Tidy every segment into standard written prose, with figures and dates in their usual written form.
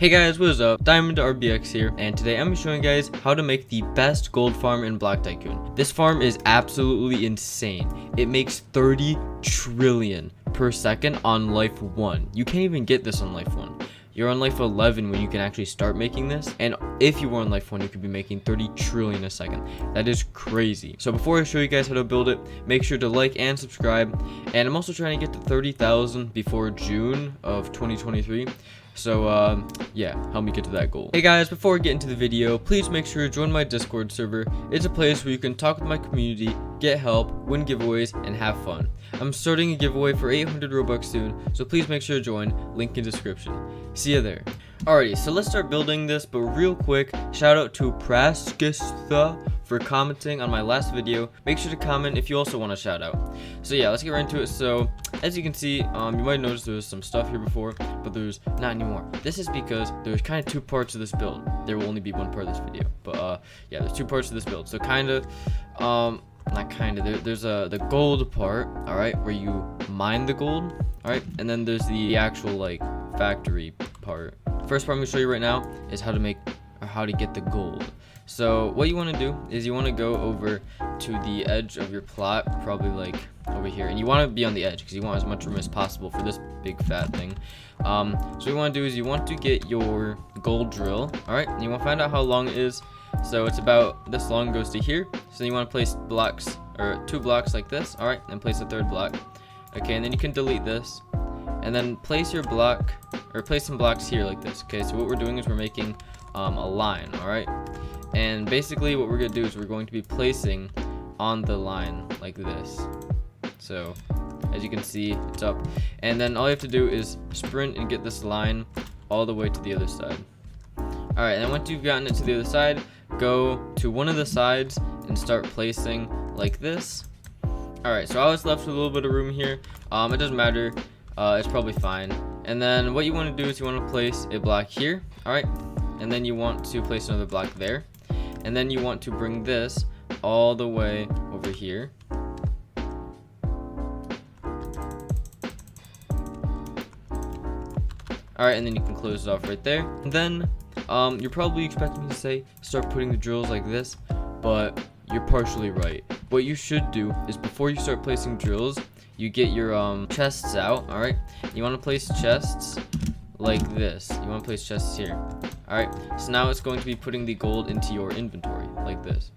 Hey guys, what is up? Diamond RBX here, and today I'm showing you guys how to make the best gold farm in Block Tycoon. This farm is absolutely insane. It makes 30 trillion per second on life 1. You can't even get this on life 1. You're on life 11 when you can actually start making this, and if you were on life 1, you could be making 30 trillion a second. That is crazy. So before I show you guys how to build it, make sure to like and subscribe, and I'm also trying to get to 30,000 before June of 2023. So yeah, help me get to that goal. Hey guys, before we get into the video, please make sure to join my Discord server. It's a place where you can talk with my community, get help, win giveaways, and have fun. I'm starting a giveaway for 800 Robux soon, so please make sure to join, link in description. See ya there. Alrighty, so let's start building this, but real quick, shout out to Praskistha for commenting on my last video. Make sure to comment if you also want a shout out. So yeah, let's get right into it. So as you can see, you might notice there was some stuff here before, but there's not anymore. This is because there's kind of two parts of this build. There will only be one part of this video, but yeah, there's two parts of this build. So there's the gold part, all right, where you mine the gold, all right, and then there's the actual like factory part. First part I'm gonna show you right now is how to get the gold. So what you want to do is you want to go over to the edge of your plot, probably like over here, and you want to be on the edge because you want as much room as possible for this big fat thing. So what you want to do is you want to get your gold drill, all right, and you want to find out how long it is. So it's about this long, goes to here. So then you want to place blocks, or 2 blocks like this, all right, and place a 3rd block. Okay, and then you can delete this, and then place your block, or place some blocks here like this. Okay, so what we're doing is we're making a line, all right, and basically what we're gonna do is we're going to be placing on the line like this. So as you can see, it's up, and then all you have to do is sprint and get this line all the way to the other side. All right, and once you've gotten it to the other side, go to one of the sides and start placing like this. All right, so I was left with a little bit of room here. It doesn't matter, it's probably fine. And then what you want to do is you want to place a block here, all right, and then you want to place another block there, and then you want to bring this all the way over here. All right, and then you can close it off right there. And then you're probably expecting me to say start putting the drills like this, but you're partially right. What you should do is before you start placing drills, you get your chests out, all right? You want to place chests like this. You want to place chests here. All right, so now it's going to be putting the gold into your inventory like this.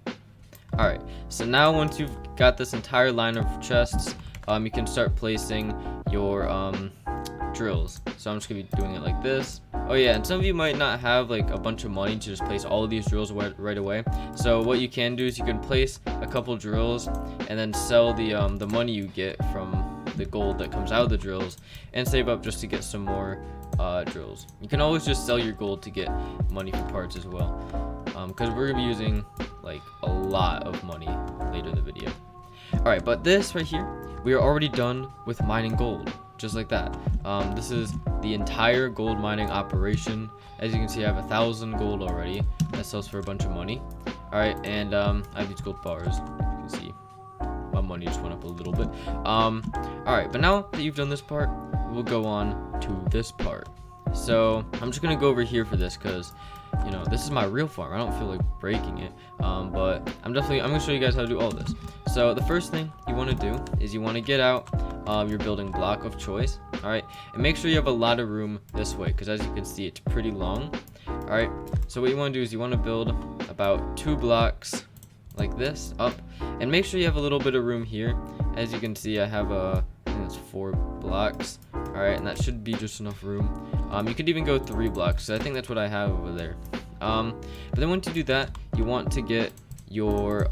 All right, so now once you've got this entire line of chests, you can start placing your drills. So I'm just gonna be doing it like this. Oh yeah, and some of you might not have like a bunch of money to just place all of these drills right away. So what you can do is you can place a couple drills and then sell the money you get from the gold that comes out of the drills and save up just to get some more drills. You can always just sell your gold to get money for parts as well, because we're gonna be using like a lot of money later in the video. All right, but this right here, we are already done with mining gold. Just like that. This is the entire gold mining operation. As you can see, I have 1,000 gold already. That sells for a bunch of money. All right, and I have these gold bars. You can see my money just went up a little bit. All right, but now that you've done this part, we'll go on to this part. So I'm just gonna go over here for this because, you know, this is my real farm. I don't feel like breaking it, but I'm gonna show you guys how to do all this. So the first thing you want to do is you want to get out your building block of choice, all right, and make sure you have a lot of room this way because as you can see, it's pretty long. All right, so what you want to do is you want to build about 2 blocks like this up, and make sure you have a little bit of room here. As you can see, I have I think that's 4 blocks. All right, and that should be just enough room. You could even go 3 blocks. So I think that's what I have over there. But then once you do that, you want to get your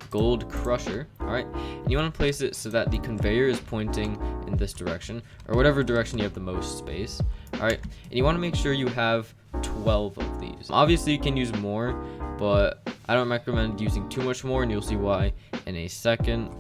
gold crusher, all right, and you want to place it so that the conveyor is pointing in this direction, or whatever direction you have the most space. All right, and you want to make sure you have 12 of these. Obviously you can use more, but I don't recommend using too much more, and you'll see why in a second.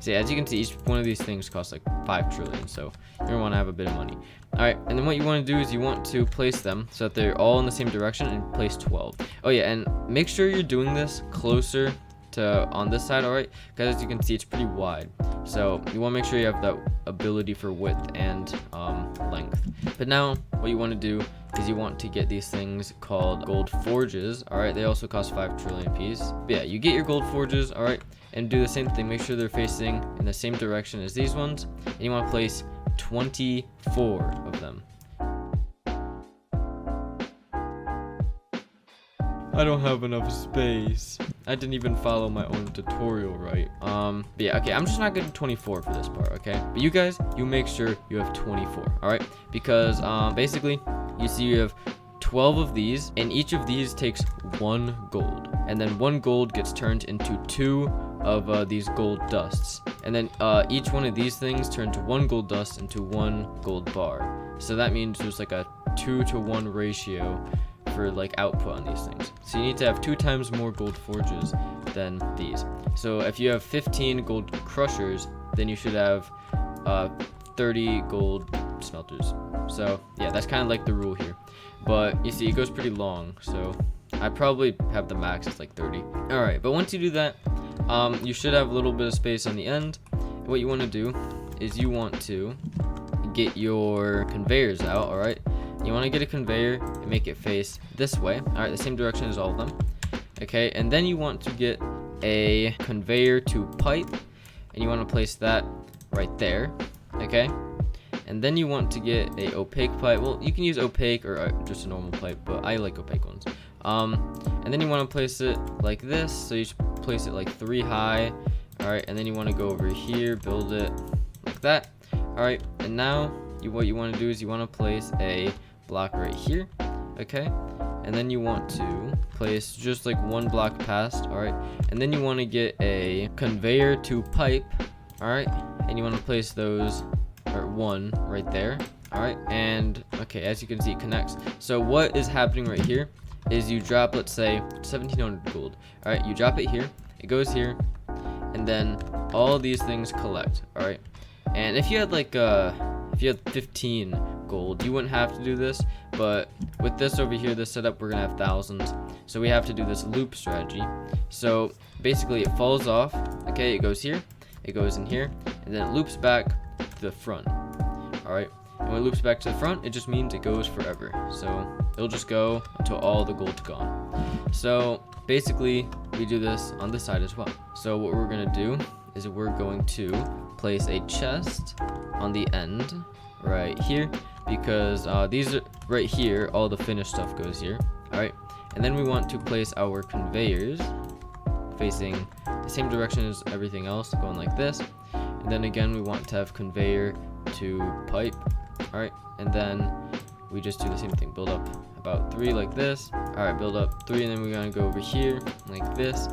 So yeah, as you can see, each one of these things costs like 5 trillion, so you're gonna want to have a bit of money. All right, and then what you want to do is you want to place them so that they're all in the same direction and place 12. Oh yeah, and make sure you're doing this closer to on this side, all right, because as you can see, it's pretty wide. So you want to make sure you have that ability for width and length. But now what you want to do is you want to get these things called gold forges. All right, they also cost 5 trillion piece. But yeah, you get your gold forges, all right, and do the same thing. Make sure they're facing in the same direction as these ones, and you want to place 24 of them. I don't have enough space. I didn't even follow my own tutorial right. But yeah, okay, I'm just not getting 24 for this part, okay? But you guys, you make sure you have 24, all right? Because basically, you see you have 12 of these, and each of these takes 1 gold. And then 1 gold gets turned into 2 of these gold dusts. And then each one of these things turns 1 gold dust into 1 gold bar. So that means there's like a 2-to-1 ratio for like output on these things. So you need to have 2 times more gold forges than these. So if you have 15 gold crushers, then you should have 30 gold smelters. So yeah, that's kind of like the rule here. But you see, it goes pretty long, so I probably have the max is like 30. All right, but once you do that, you should have a little bit of space on the end. What you want to do is you want to get your conveyors out. All right, you want to get a conveyor and make it face this way. All right, the same direction as all of them. Okay, and then you want to get a conveyor to pipe, and you want to place that right there. Okay, and then you want to get a opaque pipe. Well, you can use opaque or just a normal pipe, but I like opaque ones. And then you want to place it like this. So you should place it like 3 high. All right, and then you want to go over here, build it like that. All right, and now what you want to do is you want to place a block right here. Okay, and then you want to place just like 1 block past. All right, and then you want to get a conveyor to pipe. All right, and you want to place those, or 1 right there. All right, and okay, as you can see, it connects. So what is happening right here is you drop, let's say 1700 gold. All right, you drop it here, it goes here, and then all these things collect. All right, and if you had like if you had 15 gold, you wouldn't have to do this, but with this over here, this setup, we're gonna have thousands, so we have to do this loop strategy. So basically it falls off. Okay, it goes here, it goes in here, and then it loops back to the front. All right, and when it loops back to the front, it just means it goes forever. So it'll just go until all the gold's gone. So basically we do this on this side as well. So what we're gonna do is we're going to place a chest on the end right here, because these are right here, all the finished stuff goes here. All right, and then we want to place our conveyors facing the same direction as everything else, going like this. And then again, we want to have conveyor to pipe. All right, and then we just do the same thing, build up about 3 like this. All right, build up 3, and then we're gonna go over here like this.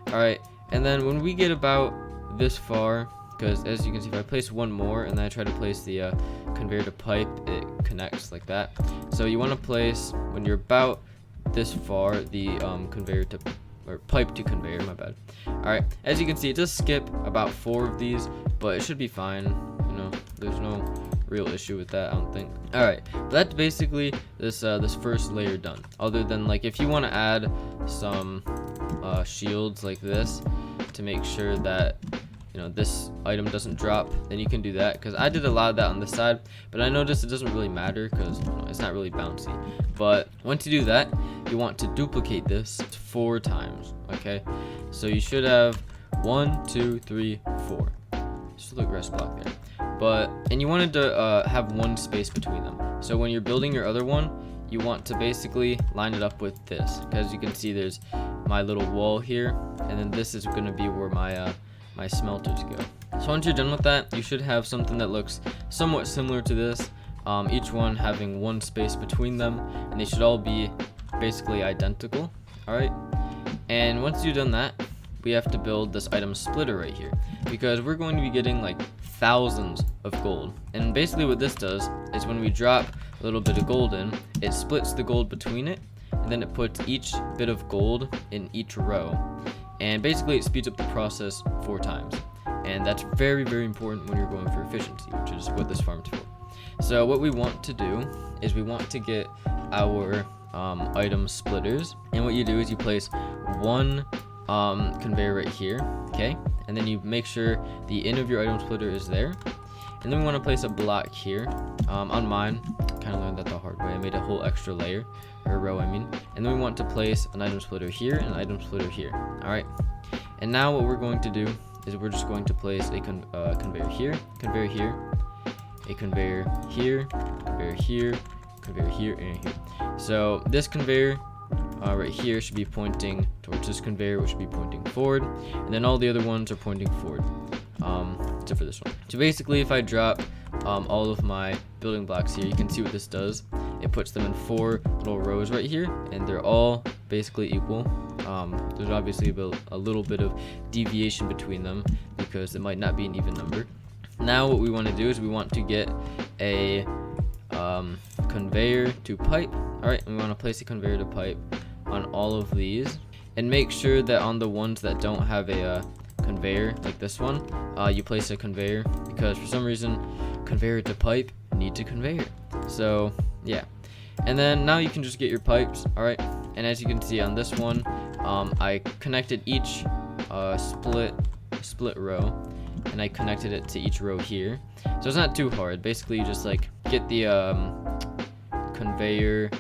All right, and then when we get about this far, because as you can see, if I place 1 more and then I try to place the conveyor to pipe, it connects like that. So you want to place, when you're about this far, the conveyor to, or pipe to conveyor, my bad. All right, as you can see, it does skip about 4 of these, but it should be fine. You know, there's no real issue with that, I don't think. All right, but that's basically this this first layer done, other than like if you want to add some shields like this to make sure that, you know, this item doesn't drop, then you can do that, because I did a lot of that on this side, but I noticed it doesn't really matter because, you know, it's not really bouncy. But once you do that, you want to duplicate this 4 times. Okay, so you should have 1, 2, 3, 4. Just a little grass block there. And you wanted to have 1 space between them. So when you're building your other one, you want to basically line it up with this, because you can see there's my little wall here, and then this is going to be where my smelters go. So once you're done with that, you should have something that looks somewhat similar to this, each one having 1 space between them, and they should all be basically identical. All right, and once you've done that, we have to build this item splitter right here, because we're going to be getting like thousands of gold. And basically what this does is when we drop a little bit of gold in, it splits the gold between it, and then it puts each bit of gold in each row. And basically it speeds up the process 4 times. And that's very, very important when you're going for efficiency, which is what this farm's for. So what we want to do is we want to get our item splitters. And what you do is you place 1 conveyor right here, okay? And then you make sure the end of your item splitter is there. And then we want to place a block here. On mine, kind of learned that the hard way. I made a whole extra layer, or row I mean. And then we want to place an item splitter here and an item splitter here. Alright. And now what we're going to do is we're just going to place a conveyor here, conveyor here, a conveyor here, conveyor here, conveyor here, and here. So this conveyor right here should be pointing towards this conveyor, which should be pointing forward, and then all the other ones are pointing forward, except for this one. So basically, if I drop all of my building blocks here, you can see what this does. It puts them in 4 little rows right here, and they're all basically equal. There's obviously a little bit of deviation between them because it might not be an even number. Now what we want to do is we want to get a conveyor to pipe. Alright, we want to place a conveyor to pipe on all of these, and make sure that on the ones that don't have a conveyor, like this one, you place a conveyor, because for some reason conveyor to pipe needs a conveyor. So yeah, and then now you can just get your pipes. Alright, and as you can see on this one, I connected each split row, and I connected it to each row here, so it's not too hard. Basically you just like get the conveyor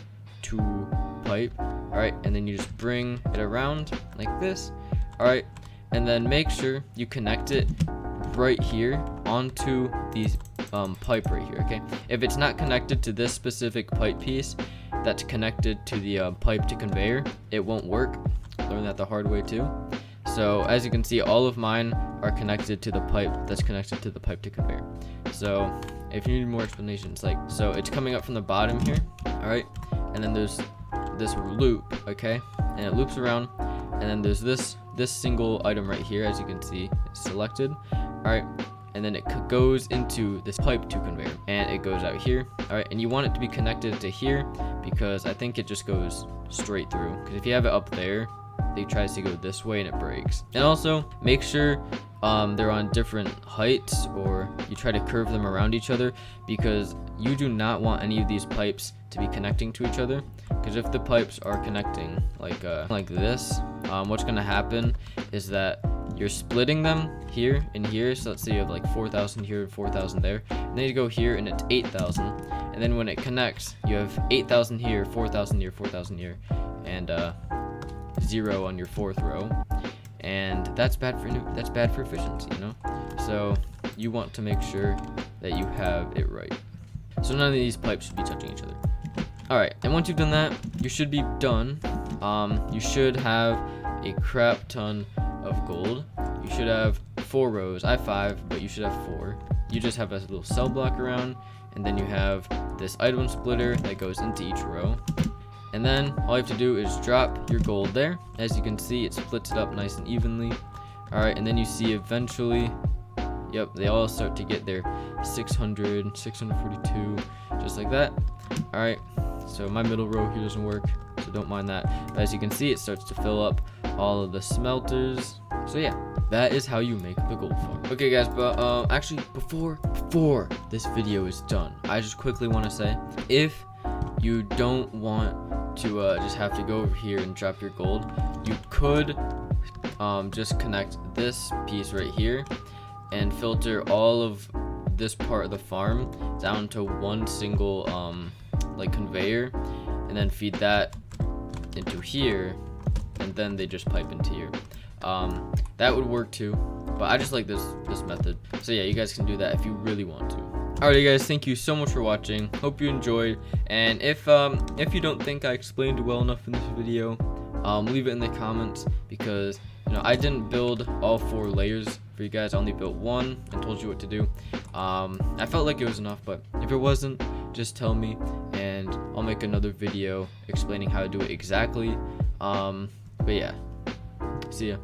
to pipe. Alright, and then you just bring it around like this. Alright, and then make sure you connect it right here onto these pipe right here. Okay, if it's not connected to this specific pipe piece that's connected to the pipe to conveyor, it won't work. Learned that the hard way too. So as you can see, all of mine are connected to the pipe that's connected to the pipe to conveyor. So if you need more explanations, like, so it's coming up from the bottom here. Alright, and then there's this loop, okay, and it loops around, and then there's this single item right here, as you can see, it's selected. Alright, and then it goes into this pipe to conveyor, and it goes out here. Alright, and you want it to be connected to here, because I think it just goes straight through, because if you have it up there, it tries to go this way and it breaks. And also make sure they're on different heights, or you try to curve them around each other, because you do not want any of these pipes to be connecting to each other. Because if the pipes are connecting like this, what's going to happen is that you're splitting them here and here. So let's say you have like 4,000 here and 4,000 there, and then you go here and it's 8,000, and then when it connects you have 8,000 here, 4,000 here, 4,000 here, and 0 on your 4th row, and that's bad for efficiency, you know. So you want to make sure that you have it right. So none of these pipes should be touching each other. Alright, and once you've done that, you should be done. You should have a crap ton of gold. You should have 4 rows. I have 5, but you should have 4. You just have a little cell block around, and then you have this item splitter that goes into each row. And then all you have to do is drop your gold there. As you can see, it splits it up nice and evenly. Alright, and then you see eventually, yep, they all start to get their 600, 642, just like that. Alright, so my middle row here doesn't work, so don't mind that. But as you can see, it starts to fill up all of the smelters. So yeah, that is how you make the gold farm. Okay guys, but actually before this video is done, I just quickly want to say, if you don't want to just have to go over here and drop your gold, you could just connect this piece right here and filter all of this part of the farm down to one single like conveyor, and then feed that into here, and then they just pipe into here. That would work too, but I just like this method. So yeah, you guys can do that if you really want to. Alright guys, thank you so much for watching. Hope you enjoyed, and if you don't think I explained well enough in this video, leave it in the comments, because you know I didn't build all 4 layers for you guys. I only built 1 and told you what to do. I felt like it was enough, but if it wasn't, just tell me and I'll make another video explaining how to do it exactly. But yeah, see ya.